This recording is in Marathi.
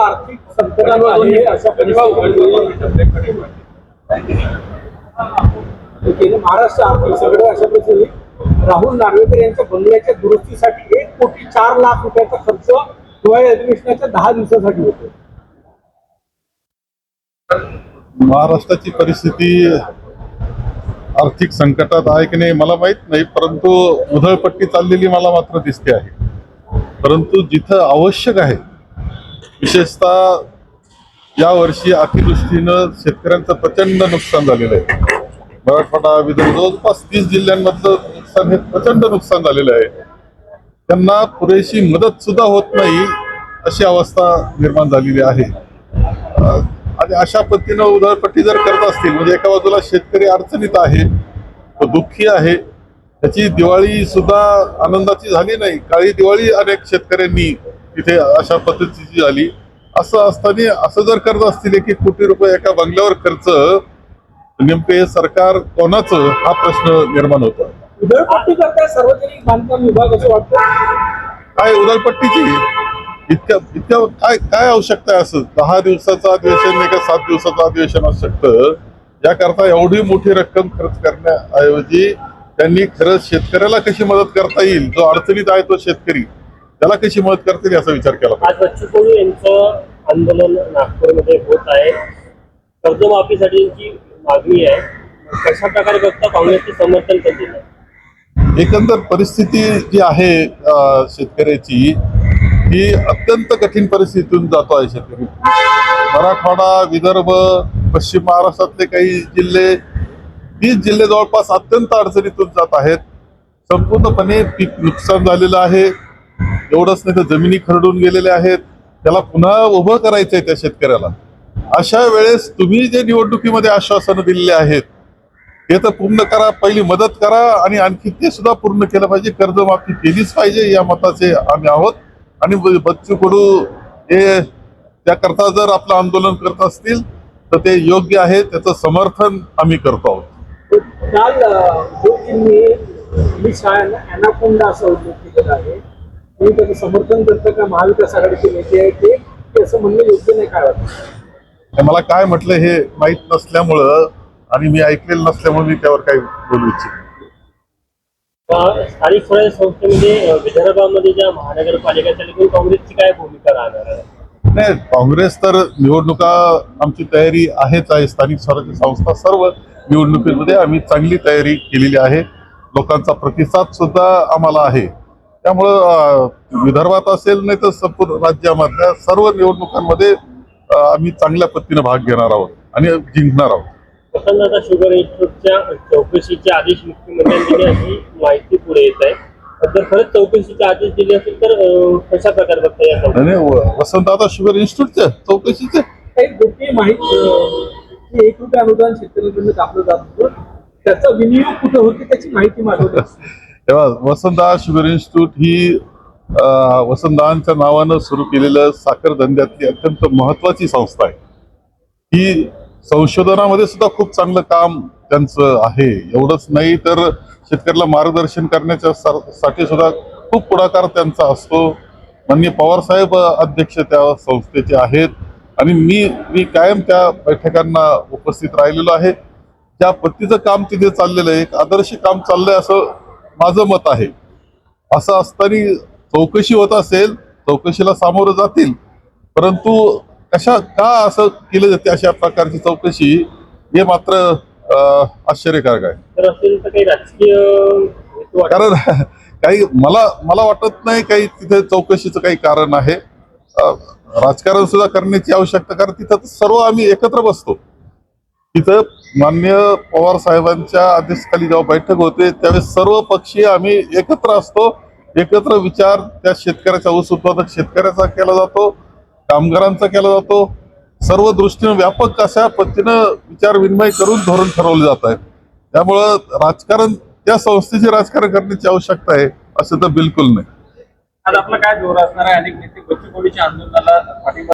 आर्थिक संकटावर आहे अशा परिस्थितीत महाराष्ट्र आर्थिक संकट अशा परिस्थितीत राहुल नार्वेकर यांच्या बंगल्याच्या दुरुस्तीसाठी 1,04,00,000 रुपयाचा खर्च हिवाळी अधिवेशनाच्या 10 दिवसांसाठी होतो. महाराष्ट्राची परिस्थिती आर्थिक संकटात आहे की नाही मला माहित नाही, परंतु उधळपट्टी चाललेली मला मात्र दिसते आहे. परंतु जिथं आवश्यक आहे, विशेषतः यावर्षी अतिवृष्टीनं शेतकऱ्यांचं प्रचंड नुकसान झालेलं आहे. मराठवाडा, विदर्भ जवळपास 30 जिल्ह्यांमधलं नुकसान, हे प्रचंड नुकसान झालेलं आहे. त्यांना पुरेशी मदत सुद्धा होत नाही अशी अवस्था निर्माण झालेली आहे. आणि अशा पद्धतीनं उधळपट्टी जर करत असतील, म्हणजे एका बाजूला शेतकरी अडचणीत आहे, तो दुःखी आहे, त्याची दिवाळी सुद्धा आनंदाची झाली नाही, काळी दिवाळी अनेक शेतकऱ्यांनी तिथे अशा पद्धतीची झाली. असं असताना असं जर करत असतील 1 कोटी रुपये एका बंगल्यावर खर्च, नेमके सरकार कोणाचं हा प्रश्न निर्माण होतो. उधळपट्टी करताय सार्वजनिक बांधकाम विभाग असं वाटतं. काय उधळपट्टीची इतक्या काय आवश्यकता आहे? असं 10 दिवसाचं अधिवेशन नाही का 7 दिवसाचं अधिवेशन असू शकतं. याकरता एवढी मोठी रक्कम खर्च करण्याऐवजी त्यांनी खरंच शेतकऱ्याला कशी मदत करता येईल, जो अडचणीत आहे तो शेतकरी, त्याला कशी मदत करता येईल याचा विचार केला. आज बच्चू कडू यांचं आंदोलन नागपूरमध्ये होत आहे. कर्जमाफीसाठीची मागणी आहे. कशा प्रकारे बघता काँग्रेसचे समर्थन करतील? एकंदर परिस्थिती जी आहे शेतकऱ्याची, ही अत्यंत कठीण परिस्थितीतून जातो आहे शेतकरी. मराठवाडा, विदर्भ, पश्चिम महाराष्ट्रातले काही जिल्हे, 30 जिल्हे जवळपास अत्यंत अडचणीतून जात आहेत. संपूर्णपणे पीक नुकसान झालेलं आहे. एवढंच नाही तर जमिनी खरडून गेलेल्या आहेत. त्याला पुन्हा उभं करायचंय त्या शेतकऱ्याला. अशा वेळेस तुम्ही जे निवडणुकीमध्ये आश्वासनं दिलेले आहेत ते तर पूर्ण करा, पहिली मदत करा, आणि आणखी ते सुद्धा पूर्ण केलं पाहिजे. कर्जमाफी केलीच पाहिजे या मताचे आम्ही आहोत. आणि बच्चू कडू हे त्याकरता जर आपलं आंदोलन करत असतील तर ते योग्य आहे, त्याचं समर्थन आम्ही करतो आहोत. काल अमित शहाना अॅनाकोंडा असं उल्लेख केलेला आहे. तुम्ही त्याचं समर्थन करता का? महाविकास आघाडीचे नेते आहेत ते असं म्हणणं योग्य नाही, काय वाटतं? मला काय म्हटलं हे माहीत नसल्यामुळं आणि मी ऐकलेलं नसल्यामुळे मी त्यावर काही बोलू इच्छित. स्थानिक स्वराज्य संस्थेमध्ये विदर्भामध्ये ज्या महानगरपालिका चालू, काँग्रेसची काय भूमिका राहणार आहे? नाही, काँग्रेस तर निवडणुका आमची तयारी आहेच आहे. स्थानिक स्वराज्य संस्था सर्व निवडणुकीमध्ये आम्ही चांगली तयारी केलेली आहे. लोकांचा प्रतिसाद सुद्धा आम्हाला आहे. त्यामुळं विदर्भात असेल नाही तर संपूर्ण राज्यामधल्या सर्व निवडणुकांमध्ये आम्ही चांगल्या पद्धतीने भाग घेणार आहोत आणि जिंकणार आहोत. वसंतदादा शुगर इन्स्टिट्यूटच्या चौकशीचे आदेश मुख्यमंत्र्यांनी दिले अशी माहिती पुढे येत आहे. जर खरंच चौकशीचे आदेश दिले असेल तर कशा प्रकारे बघता येईल? वसंतदादा शुगर इन्स्टिट्यूटच्या चौकशीचे काही गोष्टी माहिती 1 रुपये अनुदान शेतकऱ्यांकडून कापलं जात होतं, त्याचा विनियोग कुठे होते त्याची माहिती मागवली. तेव्हा वसंतदादा शुगर इन्स्टिट्यूट ही वसंतदादांच्या नावानं सुरू केलेलं साखर धंद्यातली अत्यंत महत्वाची संस्था आहे. ही संशोधनामध्ये सुद्धा खूप चांगलं काम त्यांचं आहे. एवढंच नाही तर शेतकऱ्याला मार्गदर्शन करण्याच्या साठी सुद्धा खूप पुढाकार त्यांचा असतो. माननीय पवारसाहेब अध्यक्ष त्या संस्थेचे आहेत आणि मी कायम त्या बैठकांना उपस्थित राहिलेलो आहे. ज्या पद्धतीचं काम तिथे चाललेलं आहे, एक आदर्श काम चाललंय असं माझं मत आहे. असं असताना चौकशी होत असेल, चौकशीला सामोरं जातील, परंतु का असं केलं जाते अशा प्रकारची चौकशी, हे मात्र आश्चर्यकारक आहे. कारण काही मला वाटत नाही काही तिथे चौकशीचं काही कारण आहे. राजकारण सुद्धा करण्याची आवश्यकता, कारण तिथं सर्व आम्ही एकत्र बसतो. तिथं माननीय पवार साहेबांच्या आदेशाखाली जेव्हा बैठक होते त्यावेळेस सर्व पक्षीय आम्ही एकत्र असतो. एकत्र विचार त्या शेतकऱ्याचा, ऊस उत्पादक शेतकऱ्याचा केला जातो, कामगारांचा केला जातो. सर्व दृष्टीने व्यापक अशा पद्धतीनं विचार विनिमय करून धोरण ठरवले जात आहे. त्यामुळं राजकारण, त्या संस्थेचे राजकारण करण्याची आवश्यकता आहे असं तर बिलकुल नाही. आज आपला काय जोर असणार आहे? अनेक नेते बच्चू कडूच्या आंदोलनाला पाठिंबा